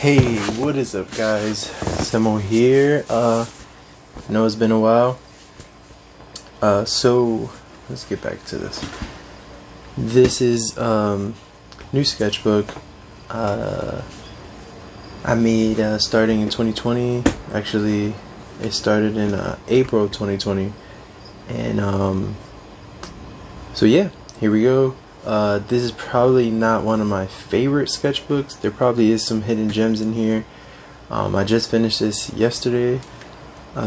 Hey, what is up, guys? Samo here. I know it's been a while. So let's get back to this. This is new sketchbook. I made starting in 2020. Actually, it started in April 2020, and so yeah, here we go. This is probably not one of my favorite sketchbooks. There probably is some hidden gems in here. I just finished this yesterday,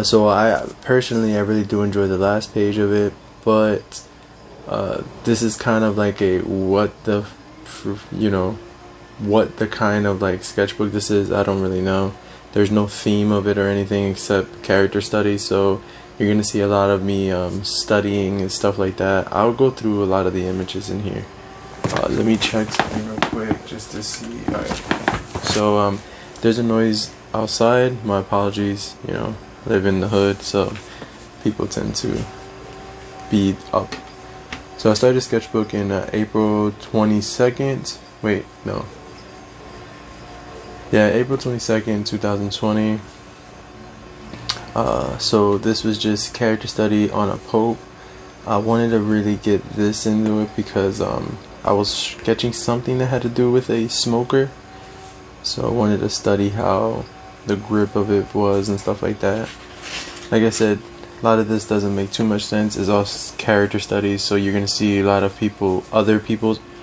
so I really do enjoy the last page of it, but this is kind of like a what the kind of like sketchbook this is. I don't really know. There's no theme of it or anything except character study, so you're gonna see a lot of me studying and stuff like that. I'll go through a lot of the images in here. Let me check something real quick just to see. Alright. So there's a noise outside. My apologies. I live in the hood, so people tend to be up. So I started sketchbook in April 22nd. Wait, no. Yeah, April 22nd, 2020. So this was just character study on a Pope. I wanted to really get this into it because I was sketching something that had to do with a smoker. So I wanted to study how the grip of it was and stuff like that. Like I said, a lot of this doesn't make too much sense. It's all character studies, so you're gonna see a lot of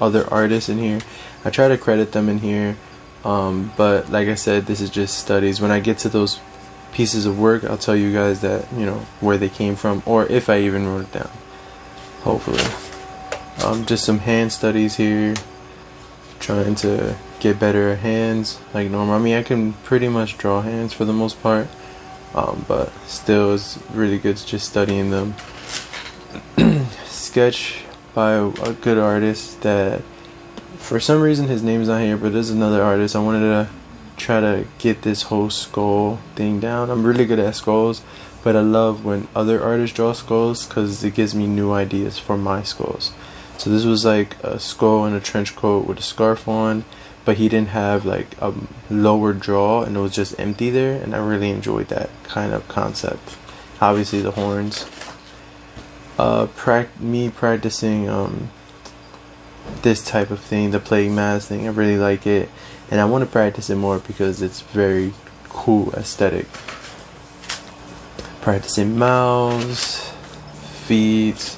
other artists in here. I try to credit them in here, but like I said, this is just studies. When I get to those pieces of work, I'll tell you guys that where they came from, or if I even wrote it down, hopefully. Just some hand studies here, trying to get better at hands like normal. I mean, I can pretty much draw hands for the most part, but still it's really good just studying them. Sketch by a good artist that for some reason his name's not here, but there's another artist. I wanted to try to get this whole skull thing down. I'm really good at skulls, but I love when other artists draw skulls because it gives me new ideas for my skulls. So this was like a skull in a trench coat with a scarf on, but he didn't have like a lower jaw and it was just empty there, and I really enjoyed that kind of concept. Obviously the horns. Me practicing this type of thing, the plague mask thing, I really like it. And I want to practice it more because it's very cool aesthetic. Practicing mouths, feet.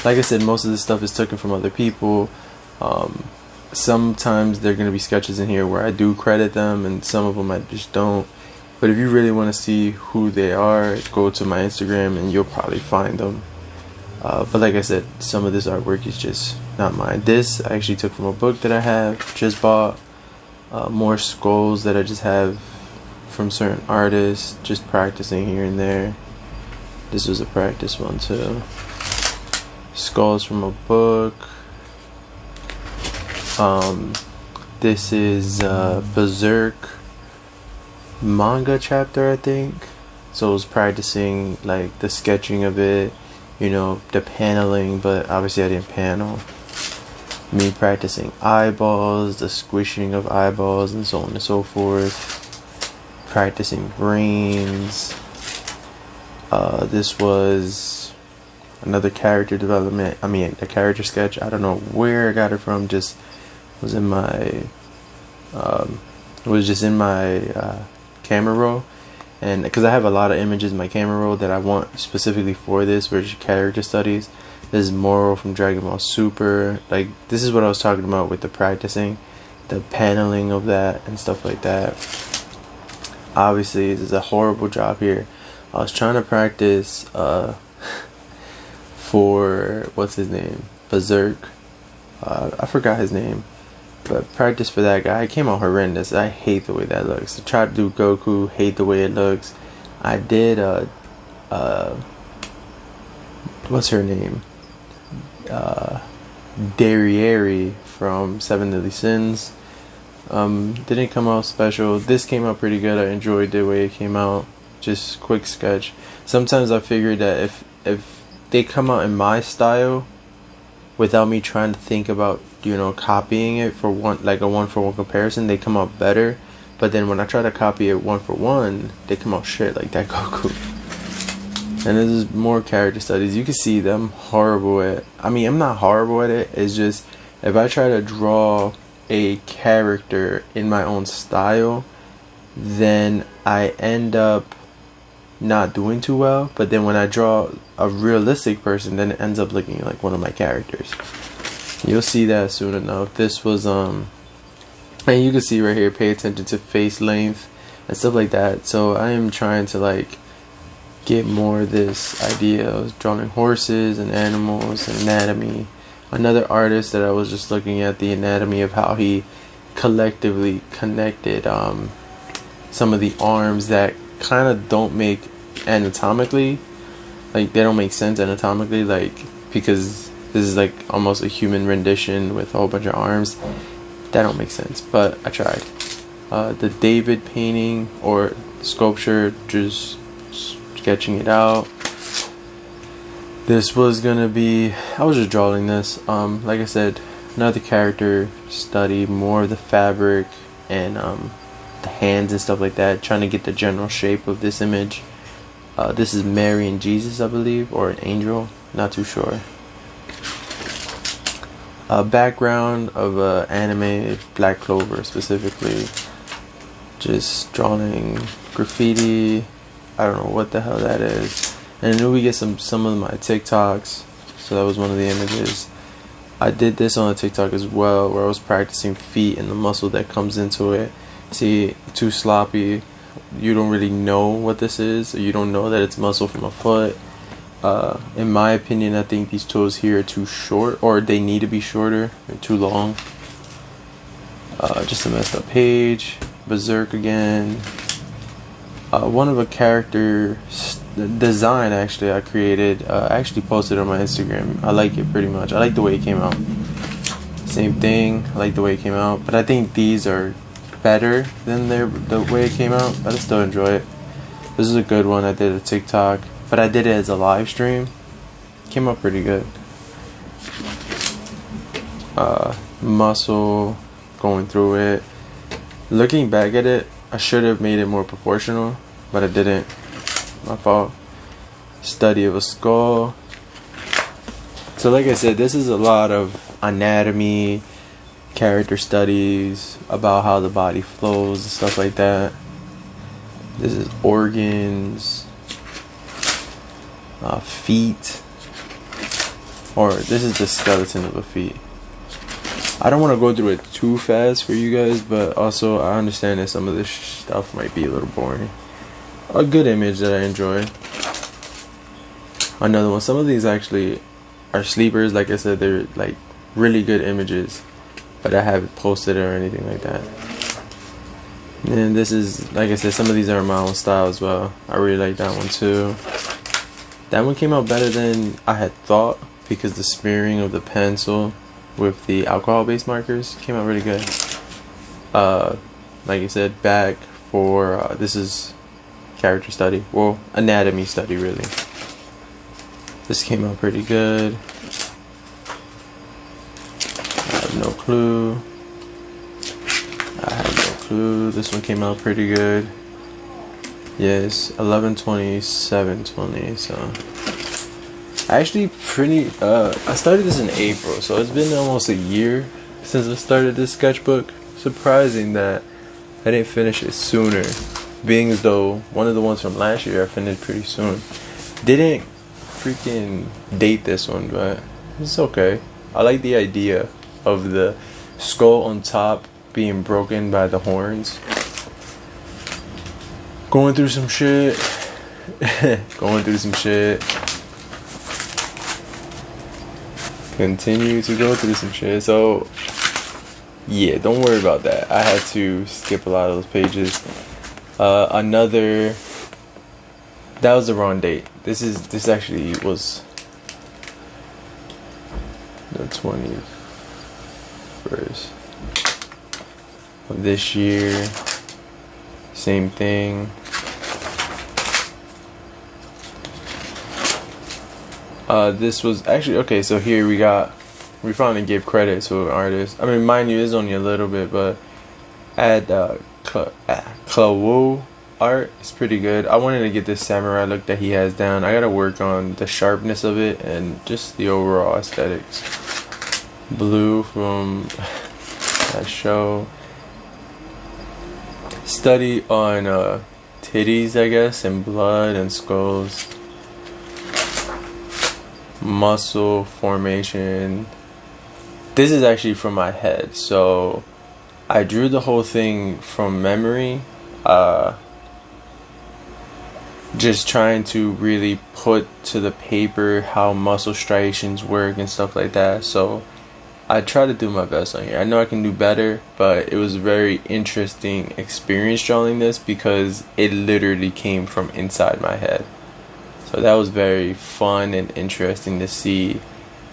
Like I said, most of this stuff is taken from other people. Sometimes there are going to be sketches in here where I do credit them, and some of them I just don't. But if you really want to see who they are, go to my Instagram and you'll probably find them. But like I said, some of this artwork is just not mine. This I actually took from a book that I have just bought. More skulls that I just have from certain artists, just practicing here and there. This was a practice one too. Skulls from a book. This is Berserk manga chapter, I think. So I was practicing like the sketching of it, the paneling, but obviously I didn't panel. Me practicing eyeballs, the squishing of eyeballs, and so on and so forth. Practicing brains. This was another character development. I mean, a character sketch. I don't know where I got it from. Just was in my camera roll, and because I have a lot of images in my camera roll that I want specifically for this, for character studies. This is Moro from Dragon Ball Super. Like, this is what I was talking about with the practicing, the paneling of that and stuff like that. Obviously, this is a horrible job here. I was trying to practice for what's his name, Berserk. I forgot his name, but practice for that guy. It came out horrendous. I hate the way that looks. I tried to do Goku. Hate the way it looks. I did what's her name? Derriere from Seven Deadly Sins. Didn't come out special. This came out pretty good. I enjoyed the way it came out. Just quick sketch. Sometimes I figured that if they come out in my style without me trying to think about copying it for one, like a one-for-one comparison, they come out better. But then when I try to copy it one for one, they come out shit like that Goku. And this is more character studies. You can see that I'm horrible at, I mean, I'm not horrible at it. It's just, if I try to draw a character in my own style, then I end up not doing too well. But then when I draw a realistic person, then it ends up looking like one of my characters. You'll see that soon enough. This was and you can see right here, pay attention to face length and stuff like that. So I am trying to like get more of this idea of drawing horses and animals and anatomy. Another artist that I was just looking at the anatomy of how he collectively connected some of the arms that kind of don't make anatomically, like they don't make sense anatomically, like because this is like almost a human rendition with a whole bunch of arms. That don't make sense, but I tried. The David painting or sculpture, just sketching it out. This was gonna be, I was just drawing this. Like I said, another character study, more of the fabric and the hands and stuff like that, trying to get the general shape of this image. This is Mary and Jesus, I believe, or an angel, not too sure. Background of anime, Black Clover specifically. Just drawing graffiti. I don't know what the hell that is. And I knew we get some of my TikToks, so that was one of the images. I did this on a TikTok as well, where I was practicing feet and the muscle that comes into it. See, too sloppy, you don't really know what this is, or you don't know that it's muscle from a foot. In my opinion, I think these toes here are too short, or they need to be shorter. They're too long. Just a messed up page. Berserk again. One of a character design actually I created. I actually posted on my Instagram. I like it pretty much. I like the way it came out. Same thing. I like the way it came out, but I think these are better than the way it came out. But I still enjoy it. This is a good one. I did a TikTok, but I did it as a live stream. Came out pretty good. Muscle, going through it. Looking back at it, I should have made it more proportional, but I didn't. My fault. Study of a skull. So like I said, this is a lot of anatomy, character studies, about how the body flows and stuff like that. This is organs, feet, or this is the skeleton of a feet. I don't want to go through it too fast for you guys, but also I understand that some of this stuff might be a little boring. A good image that I enjoy. Another one. Some of these actually are sleepers. Like I said, they're like really good images, but I haven't posted it or anything like that. And this is, like I said, some of these are in my own style as well. I really like that one too. That one came out better than I had thought, because the smearing of the pencil with the alcohol-based markers came out really good. Like I said, back for this is character study, well, anatomy study really. This came out pretty good. I have no clue. This one came out pretty good. Yes, 11/20/7/20. So I actually I started this in April, so it's been almost a year since I started this sketchbook. Surprising that I didn't finish it sooner, being as though one of the ones from last year I finished pretty soon. Didn't freaking date this one, but it's okay. I like the idea of the skull on top being broken by the horns. Going through some shit. Continue to go through some shit. So yeah, don't worry about that. I had to skip a lot of those pages. That was the wrong date. This actually was the 21st of this year. Same thing. This was actually okay. So here we finally gave credit to an artist. I mean, mind you, it's only a little bit, but I had Klawo art. It's pretty good. I wanted to get this samurai look that he has down. I gotta work on the sharpness of it and just the overall aesthetics. Blue from that show. Study on titties, I guess, and blood and skulls. Muscle formation. This is actually from my head, so I drew the whole thing from memory. Just trying to really put to the paper how muscle striations work and stuff like that. So I try to do my best on here. I know I can do better, but it was a very interesting experience drawing this because it literally came from inside my head. So that was very fun and interesting to see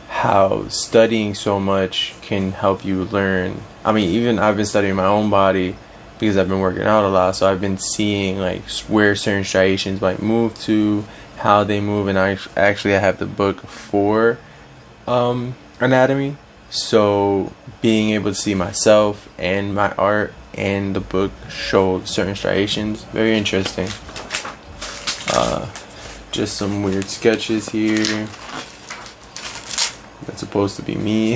how studying so much can help you learn. I mean, even I've been studying my own body because I've been working out a lot, so I've been seeing like where certain striations might move to, how they move, and I have the book for anatomy. So being able to see myself and my art and the book show certain striations, very interesting. Just some weird sketches here. That's supposed to be me.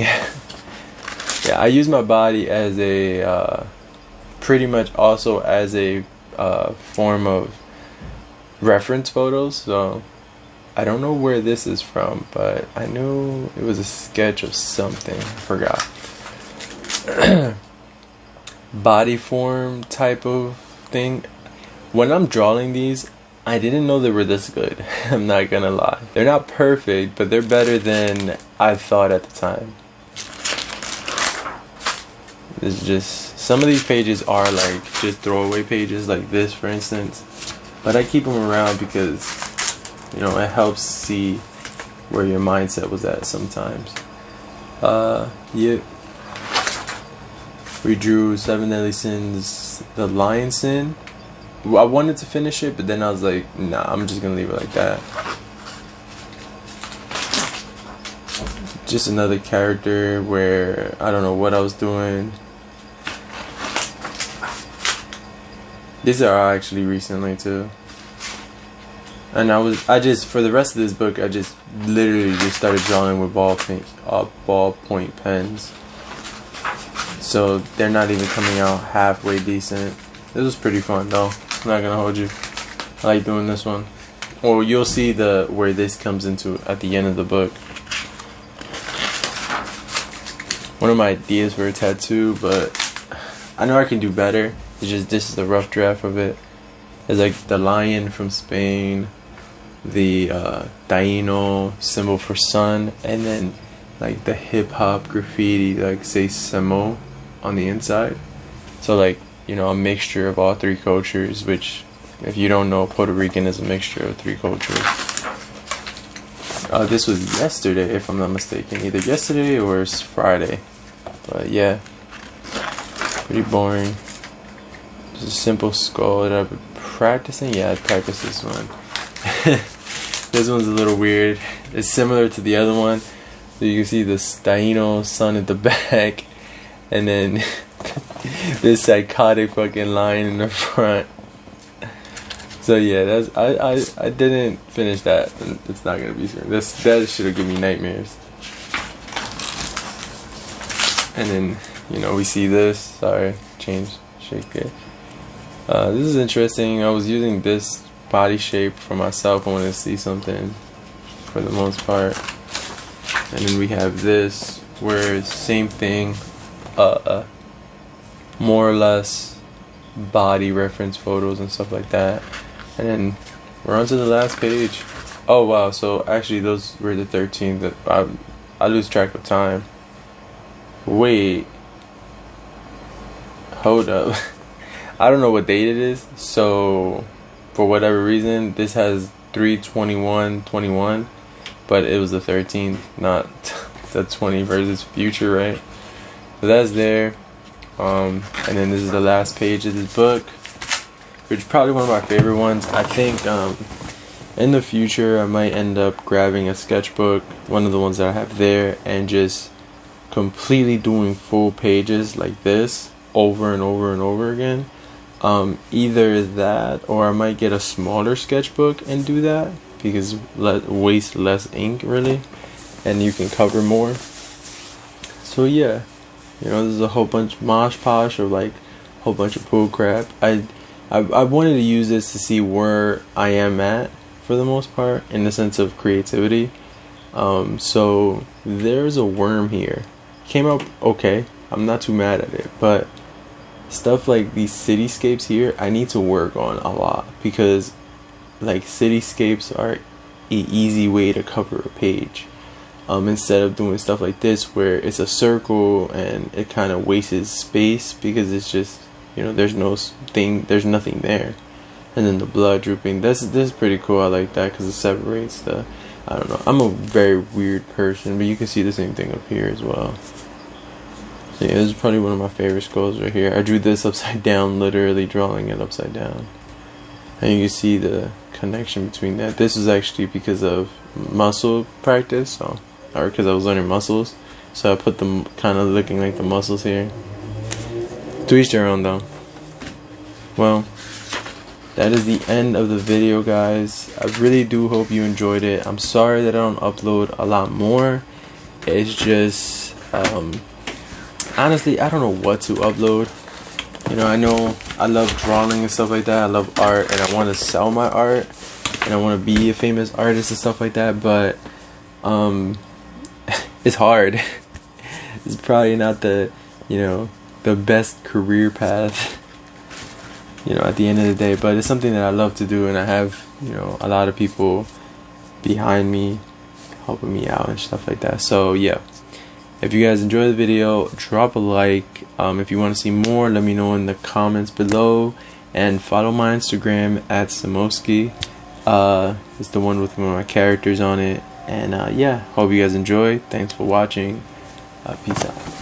Yeah, I use my body as a pretty much also as a form of reference photos. So I don't know where this is from, but I knew it was a sketch of something. I forgot. Body form type of thing. When I'm drawing these, I didn't know they were this good. I'm not gonna lie. They're not perfect, but they're better than I thought at the time. It's just, some of these pages are like just throwaway pages, like this for instance. But I keep them around because, you know, it helps see where your mindset was at sometimes. Yeah. We drew 7 Deadly Sins, the Lion Sin. I wanted to finish it, but then I was like, nah, I'm just gonna leave it like that. Just another character where I don't know what I was doing. These are actually recently too. And I just for the rest of this book, I just literally just started drawing with ballpoint pens. So they're not even coming out halfway decent. This was pretty fun though. I'm not gonna hold you. I like doing this one. Or you'll see where this comes into at the end of the book. One of my ideas for a tattoo, but I know I can do better. It's just this is the rough draft of it. It's like the lion from Spain, the Taino symbol for sun, and then like the hip hop graffiti, like say Samo on the inside. So like, you know, a mixture of all three cultures, which if you don't know, Puerto Rican is a mixture of 3 cultures. This was yesterday, if I'm not mistaken. Either yesterday or it's Friday. But yeah, pretty boring. Just a simple skull that I've been practicing. Yeah, I practiced this one. This one's a little weird. It's similar to the other one. So you can see the Taino sun at the back, and then this psychotic fucking lion in the front. So yeah, that's I didn't finish that. It's not gonna be certain. That should have given me nightmares. And then, you know, we see this. Sorry, shake it. This is interesting. I was using this body shape for myself. I wanted to see something for the most part. And then we have this, where it's same thing, more or less body reference photos and stuff like that. And then we're on to the last page. Oh wow, so actually those were the 13th. That I lose track of time. Wait, hold up. I don't know what date it is, so for whatever reason this has 3/21/21, but it was the 13th, not the 21st. It's future, right? So that's there. And then this is the last page of this book, which is probably one of my favorite ones. I think in the future I might end up grabbing a sketchbook, one of the ones that I have there, and just completely doing full pages like this over and over and over again. Either that, or I might get a smaller sketchbook and do that, because waste less ink really, and you can cover more. So yeah, you know, there's a whole bunch mosh posh, or like a whole bunch of bull crap. I wanted to use this to see where I am at for the most part in the sense of creativity. So there's a worm here. Came out okay. I'm not too mad at it, but stuff like these cityscapes here, I need to work on a lot, because like cityscapes are an easy way to cover a page. Instead of doing stuff like this where it's a circle and it kind of wastes space, because it's just, you know, there's nothing there. And then the blood drooping, this is pretty cool. I like that because it separates the, I don't know, I'm a very weird person, but you can see the same thing up here as well. So yeah, this is probably one of my favorite skulls right here. I drew this upside down, literally drawing it upside down. And you can see the connection between that. This is actually because of muscle practice, or because I was learning muscles. So I put them kind of looking like the muscles here. To each their own though. Well, that is the end of the video, guys. I really do hope you enjoyed it. I'm sorry that I don't upload a lot more. It's just, honestly, I don't know what to upload. You know I love drawing and stuff like that. I love art, and I want to sell my art, and I want to be a famous artist and stuff like that, but it's hard. It's probably not the, you know, the best career path, you know, at the end of the day, but it's something that I love to do, and I have, you know, a lot of people behind me helping me out and stuff like that. So yeah, if you guys enjoyed the video, drop a like. If you want to see more, let me know in the comments below, and follow my Instagram at Samoski. It's the one with one of my characters on it. And yeah, hope you guys enjoy. Thanks for watching. Peace out.